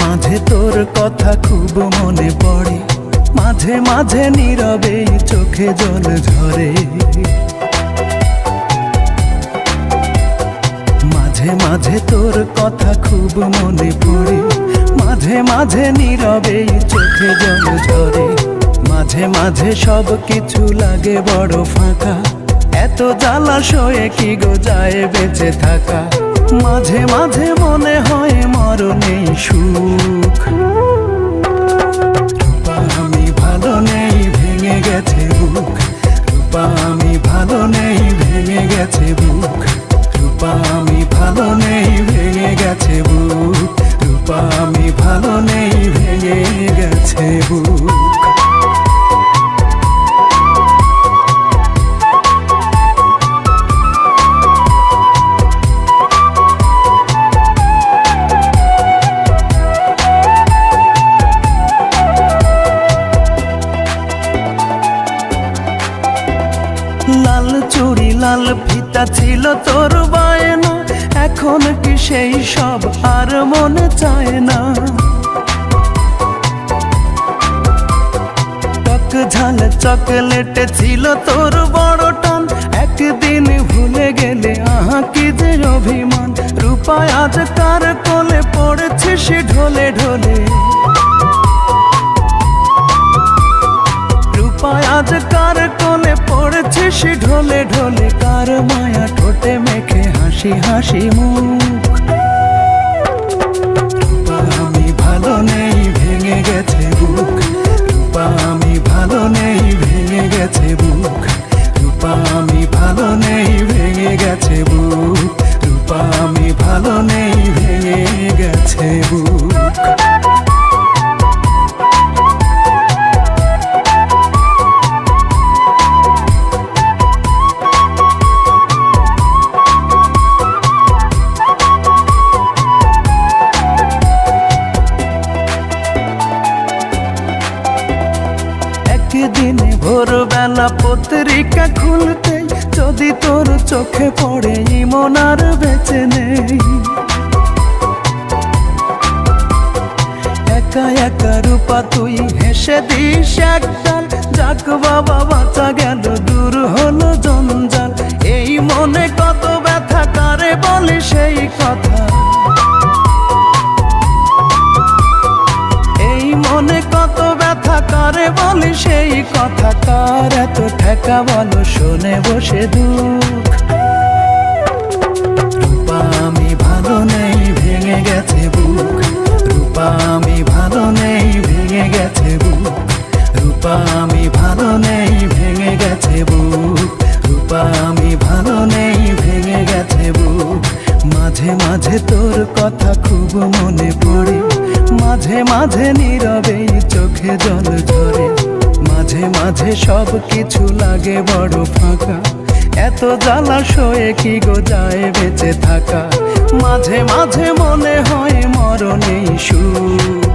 মাঝে তোর কথা খুব মনে পড়ে, মাঝে মাঝে নীরবে চোখে জল ঝরে। মাঝে মাঝে তোর কথা খুব মনে পড়ে, মাঝে মাঝে নীরবে চোখে জল ঝরে। মাঝে মাঝে সব কিছু লাগে বড় ফাঁকা, এত জ্বালাশয়ে কি গো যায় বেঁচে থাকা। মাঝে মাঝে মনে হয় মরণেই সুখ। রূপা আমি ভালো নেই, ভেঙে গেছে বুক। রূপা আমি ভালো নেই, ভেঙে গেছে বুক। রূপা আমি ভালো নেই, ভেঙে গেছে বুক। রূপা আমি ভালো নেই, ভেঙে গেছে বুক। লাল চুড়ি লাল ফিতা ছিল তোর বায়না, এখন কি সেই সব আর মনে চায় না। টক ঝাল চকলেট ছিল তোর বড় টান, একদিন ভুলে গেলে আহা কি যে অভিমান। রূপা আজ কার কোলে পড়েছে সে ঢলে ঢলে। রূপা আজ কার কোলে পড়েছে সে ঢলে ঢলে। কার মায়া ঠোঁটে মেখে হাসি হাসি মুখ। রূপা আমি ভালো নেই, ভেঙে গেছে বুক। রূপা আমি ভালো নেই, ভেঙে গেছে বুক। রূপা আমি ভালো নেই, ভেঙে গেছে বুক। রূপা আমি ভালো নেই, ভেঙে গেছে বুক। দিনে ভোরবেলা পত্রিকা খুলতে, যদি তোর চোখে পড়ে ইমন আর বেঁচে নেই। একা একা রূপা তুই হেসে দিস একগাল, যাক বাবা বাঁচা গেল, দূর হলো জঞ্জাল। এই মনে কত ব্যথা, কারে বলে সেই কথা। এই মনে কত ব্যথা, কারে বলি সেই কথা। কার এত ঠেকা বলো, শোনে বসে দুঃখ। রূপা আমি ভালো নেই, ভেঙে গেছে বুক। রূপা আমি ভালো নেই, ভেঙে গেছে বুক। রূপা আমি ভালো নেই, ভেঙে গেছে বুক। রূপা আমি ভালো নেই, ভেঙে গেছে বুক। মাঝে মাঝে তোর কথা খুব মনে পড়ে, মাঝে মাঝে নীরবে চোখে জল ঝরে। মাঝে মাঝে সব কিছু লাগে বড় ফাঁকা, এত জ্বালাশয়ে কি গো যায় বেঁচে থাকা। মাঝে মাঝে মনে হয় মরণেই সুখ।